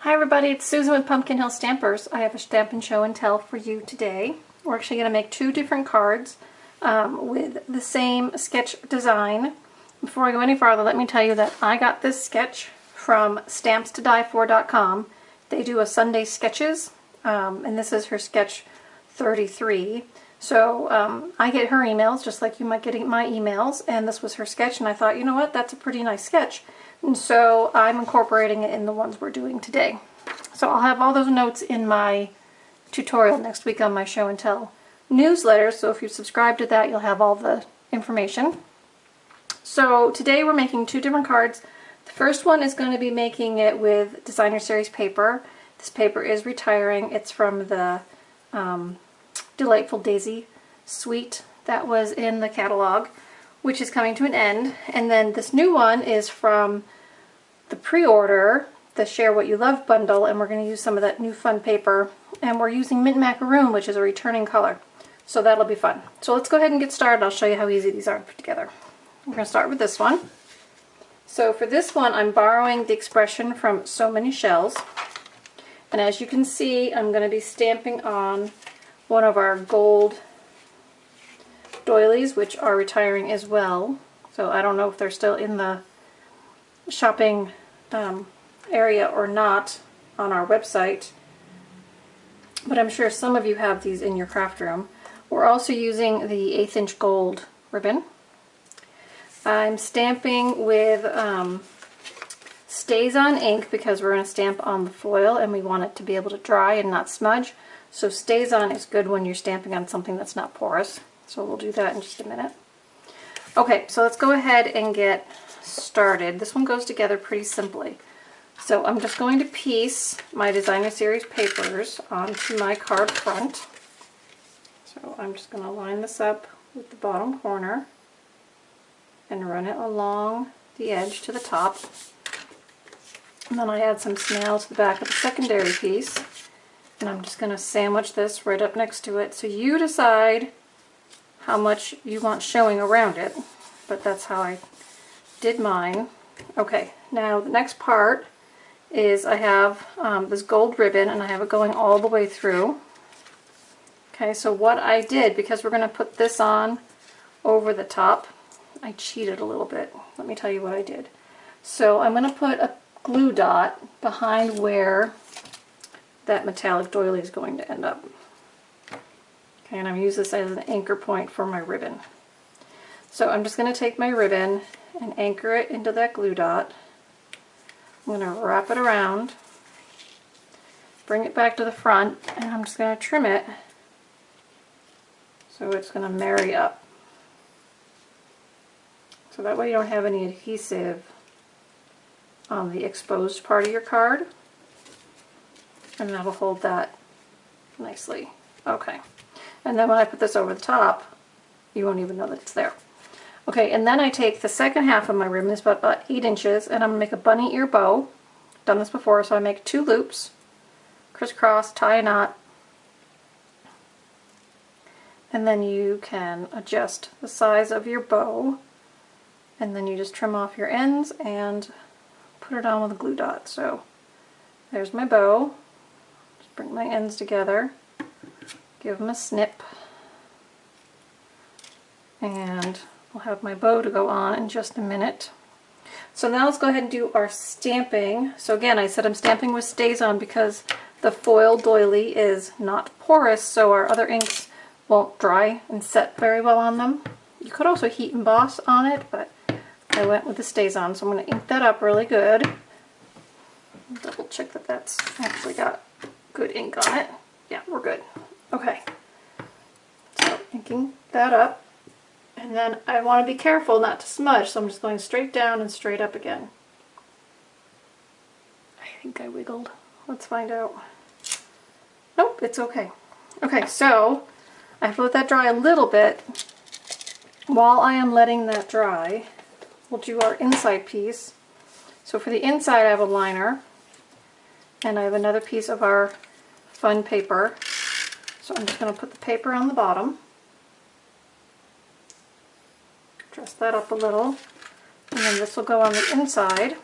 Hi everybody, it's Susan with Pumpkin Hill Stampers. I have a Stampin' Show and Tell for you today. We're actually going to make two different cards with the same sketch design. Before I go any farther, let me tell you that I got this sketch from stampstodiefor.com. They do a Sunday sketches, and this is her sketch 33. So I get her emails just like you might get my emails, and this was her sketch, and I thought, you know what, that's a pretty nice sketch. And so I'm incorporating it in the ones we're doing today. So I'll have all those notes in my tutorial next week on my show and tell newsletter. So if you subscribe to that, you'll have all the information. So today we're making two different cards. The first one is going to be making it with Designer Series paper. This paper is retiring. It's from the Delightful Daisy suite that was in the catalog, which is coming to an end. And then this new one is from the pre-order, the Share What You Love bundle, and we're going to use some of that new fun paper. And we're using Mint Macaroon, which is a returning color. So that'll be fun. So let's go ahead and get started. I'll show you how easy these are to put together. We're going to start with this one. So for this one, I'm borrowing the expression from So Many Shells. And as you can see, I'm going to be stamping on one of our gold Doilies, which are retiring as well. So I don't know if they're still in the shopping area or not on our website, but I'm sure some of you have these in your craft room. We're also using the 1/8 inch gold ribbon. I'm stamping with Stazon ink because we're going to stamp on the foil and we want it to be able to dry and not smudge. So Stazon is good when you're stamping on something that's not porous. So we'll do that in just a minute. Okay, so let's go ahead and get started. This one goes together pretty simply. So I'm just going to piece my Designer Series papers onto my card front. So I'm just going to line this up with the bottom corner and run it along the edge to the top. And then I add some snail to the back of the secondary piece. And I'm just going to sandwich this right up next to it. So you decide how much you want showing around it, but that's how I did mine. Okay, now the next part is I have this gold ribbon and I have it going all the way through. Okay, so what I did, because we're going to put this on over the top, I cheated a little bit. Let me tell you what I did. So I'm going to put a glue dot behind where that metallic doily is going to end up. Okay, and I'm going to use this as an anchor point for my ribbon. So I'm just going to take my ribbon and anchor it into that glue dot. I'm going to wrap it around, bring it back to the front, and I'm just going to trim it so it's going to marry up. So that way you don't have any adhesive on the exposed part of your card, and that'll hold that nicely. Okay. And then when I put this over the top, you won't even know that it's there. Okay, and then I take the second half of my ribbon, it's about 8 inches, and I'm going to make a bunny ear bow. I've done this before, so I make 2 loops, crisscross, tie a knot, and then you can adjust the size of your bow, and then you just trim off your ends and put it on with a glue dot. So there's my bow. Just bring my ends together. Give them a snip, and I'll have my bow to go on in just a minute. So now let's go ahead and do our stamping. So again, I said I'm stamping with Stazon because the foil doily is not porous, so our other inks won't dry and set very well on them. You could also heat emboss on it, but I went with the Stazon, so I'm going to ink that up really good. Double check that that's actually got good ink on it. Yeah, we're good. Okay, so inking that up, and then I want to be careful not to smudge, so I'm just going straight down and straight up again. I think I wiggled. Let's find out. Nope, it's okay. Okay, so I have to let that dry a little bit. While I am letting that dry, we'll do our inside piece. So for the inside I have a liner, and I have another piece of our fun paper. So I'm just going to put the paper on the bottom, dress that up a little, and then this will go on the inside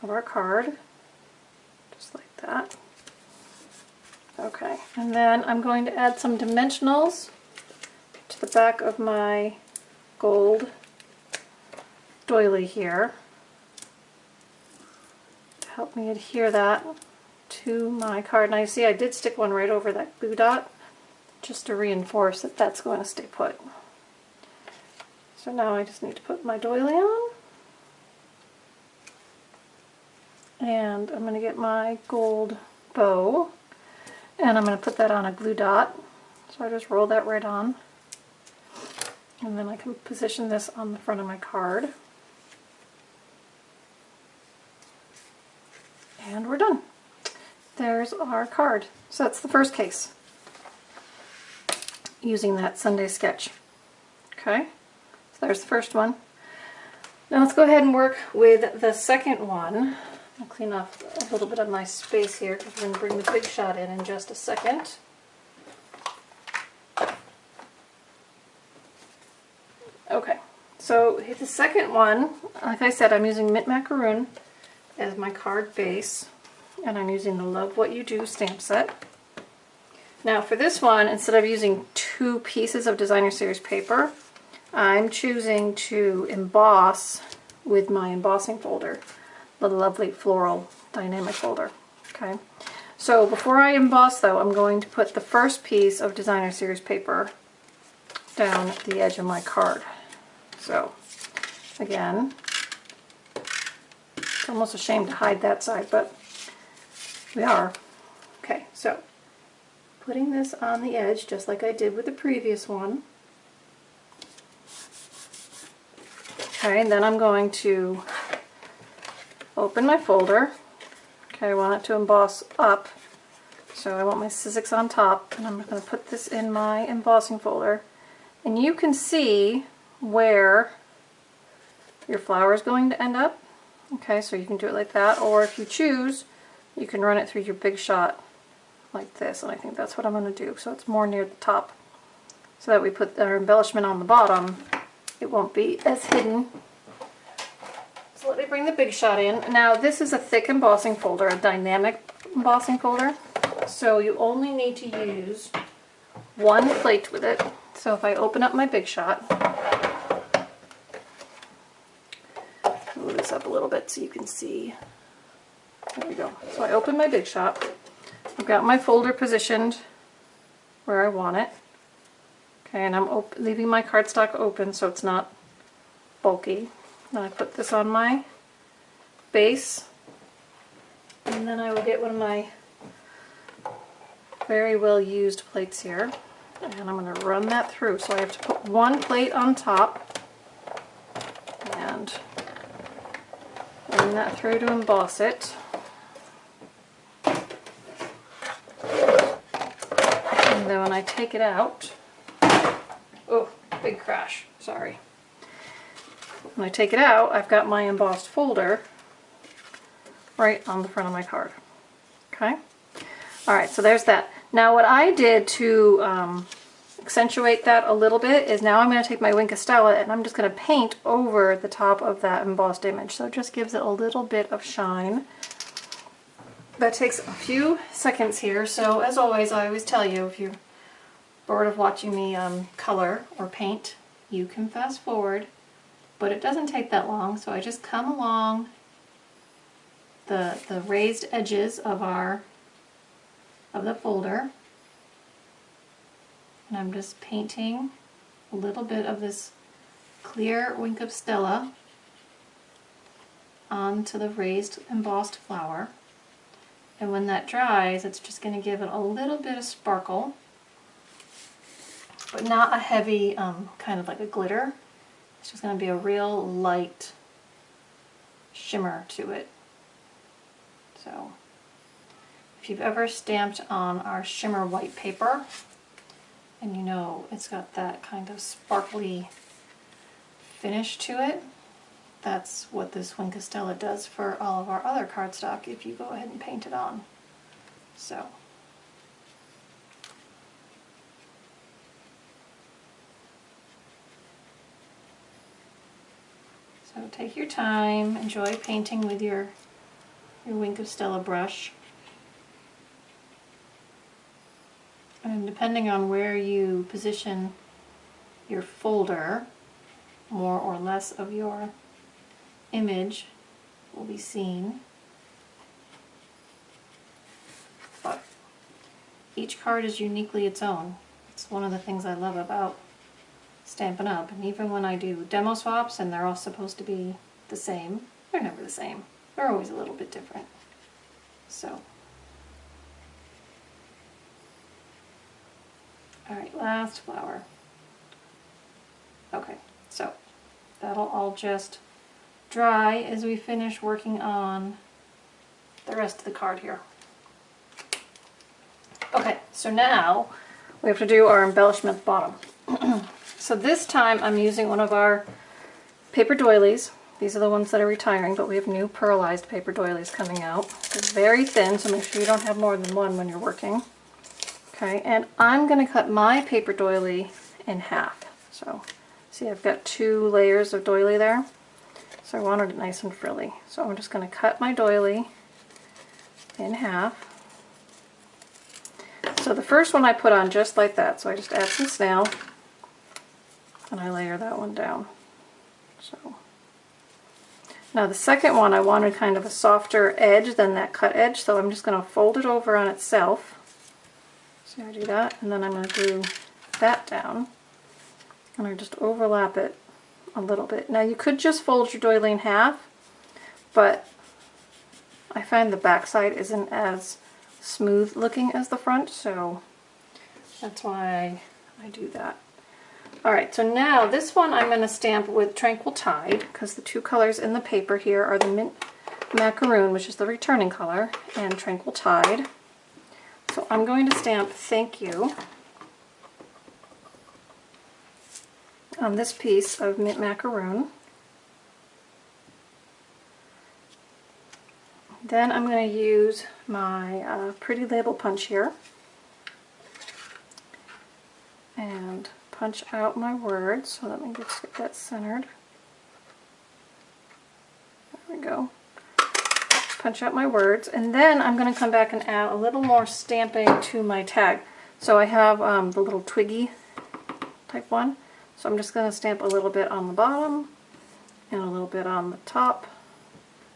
of our card. that. Okay, and then I'm going to add some dimensionals to the back of my gold doily here to help me adhere that to my card. Now you see I did stick one right over that glue dot just to reinforce that that's going to stay put. So now I just need to put my doily on. And I'm going to get my gold bow and I'm going to put that on a glue dot. So I just roll that right on. And then I can position this on the front of my card. And we're done. There's our card. So that's the first case, using that Sunday sketch. Okay, so there's the first one. Now let's go ahead and work with the second one. I'll clean off a little bit of my space here because we're going to bring the big shot in just a second. Okay, so the second one, like I said, I'm using Mint Macaroon as my card base, and I'm using the Love What You Do stamp set. Now for this one, instead of using 2 pieces of Designer Series paper, I'm choosing to emboss with my embossing folder, the lovely Floral dynamic folder. Okay, so before I emboss though, I'm going to put the first piece of Designer Series paper down the edge of my card. So again, it's almost a shame to hide that side, but we are. Okay, so putting this on the edge just like I did with the previous one. Okay, and then I'm going to open my folder. Okay, I want it to emboss up, so I want my Sizzix on top, and I'm going to put this in my embossing folder. And you can see where your flower is going to end up. Okay, so you can do it like that, or if you choose, you can run it through your big shot like this, and I think that's what I'm going to do, so it's more near the top, so that we put our embellishment on the bottom, it won't be as hidden. So let me bring the big shot in. Now this is a thick embossing folder, a dynamic embossing folder, so you only need to use 1 plate with it. So if I open up my big shot, move this up a little bit so you can see. There we go. So I open my big shot. I've got my folder positioned where I want it. Okay, and I'm leaving my cardstock open so it's not bulky. Then I put this on my base, and then I will get one of my very well used plates here, and I'm going to run that through. So I have to put 1 plate on top and run that through to emboss it. And then when I take it out, oh, big crash, sorry. When I take it out, I've got my embossed folder right on the front of my card. Okay? Alright, so there's that. Now what I did to accentuate that a little bit is now I'm going to take my Wink of Stella and I'm just going to paint over the top of that embossed image. So it just gives it a little bit of shine. That takes a few seconds here, so as always, I always tell you, if you're bored of watching me color or paint, you can fast forward, but it doesn't take that long. So I just come along the raised edges of the folder, and I'm just painting a little bit of this clear Wink of Stella onto the raised embossed flower. And when that dries, it's just going to give it a little bit of sparkle, but not a heavy kind of like a glitter. It's just going to be a real light shimmer to it. So if you've ever stamped on our shimmer white paper, and you know it's got that kind of sparkly finish to it, that's what this Wink of Stella does for all of our other cardstock if you go ahead and paint it on. So take your time, enjoy painting with your Wink of Stella brush. And depending on where you position your folder, more or less of your image will be seen. But each card is uniquely its own. It's one of the things I love about Stampin' Up! And even when I do demo swaps and they're all supposed to be the same, they're never the same. They're always a little bit different. So, alright, last flower. Okay, so that'll all just dry as we finish working on the rest of the card here. Okay, so now we have to do our embellishment bottom. So this time I'm using one of our paper doilies. These are the ones that are retiring, but we have new pearlized paper doilies coming out. It's very thin, so make sure you don't have more than one when you're working. Okay, and I'm going to cut my paper doily in half. So, see, I've got 2 layers of doily there. So I wanted it nice and frilly. So I'm just going to cut my doily in half. So the first one I put on just like that. So I just add some snail and I layer that one down. So now the second one I wanted kind of a softer edge than that cut edge, so I'm just going to fold it over on itself. So I do that, and then I'm going to do that down, and I just overlap it a little bit. Now you could just fold your doily in half, but I find the back side isn't as smooth looking as the front, so that's why I do that. Alright, so now this one I'm going to stamp with Tranquil Tide, because the 2 colors in the paper here are the Mint Macaroon, which is the returning color, and Tranquil Tide. So I'm going to stamp Thank You on this piece of Mint Macaroon. Then I'm going to use my Pretty Label punch here and punch out my words. So let me just get that centered. There we go. Punch out my words, and then I'm going to come back and add a little more stamping to my tag. So I have the little twiggy type one. So I'm just going to stamp a little bit on the bottom and a little bit on the top.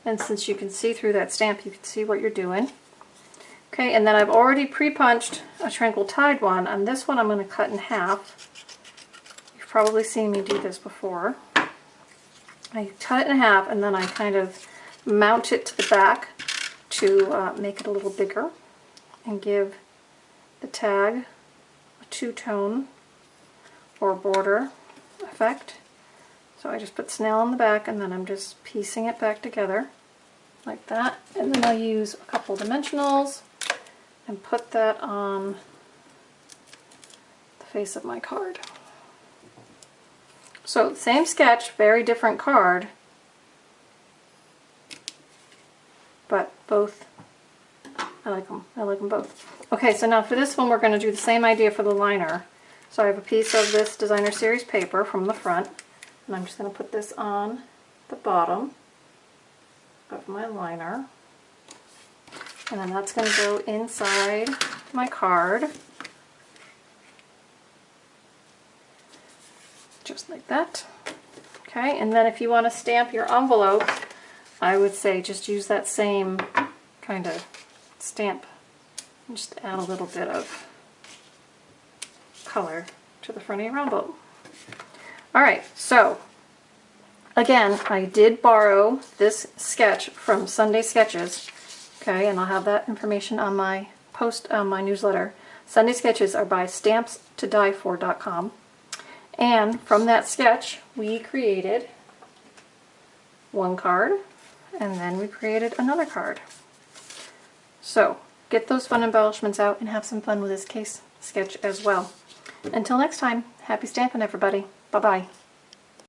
And since you can see through that stamp, you can see what you're doing. Okay, and then I've already pre-punched a Tranquil Tide one. On this one I'm going to cut in half. You've probably seen me do this before. I cut it in half and then I kind of mount it to the back to make it a little bigger and give the tag a two-tone or border effect. So I just put snail on the back and then I'm just piecing it back together like that, and then I'll use a couple dimensionals and put that on the face of my card. So same sketch, very different card, but both, I like them both. Okay, so now for this one we're going to do the same idea for the liner. So I have a piece of this Designer Series paper from the front, and I'm just going to put this on the bottom of my liner, and then that's going to go inside my card, just like that. Okay, and then if you want to stamp your envelope, I would say just use that same kind of stamp and just add a little bit of color to the front of your envelope. Alright, so again, I did borrow this sketch from Sunday Sketches, okay, and I'll have that information on my post on my newsletter. Sunday Sketches are by stampstodiefor.com, and from that sketch we created one card and then we created another card. So get those fun embellishments out and have some fun with this case sketch as well. Until next time, happy stamping everybody. Bye-bye.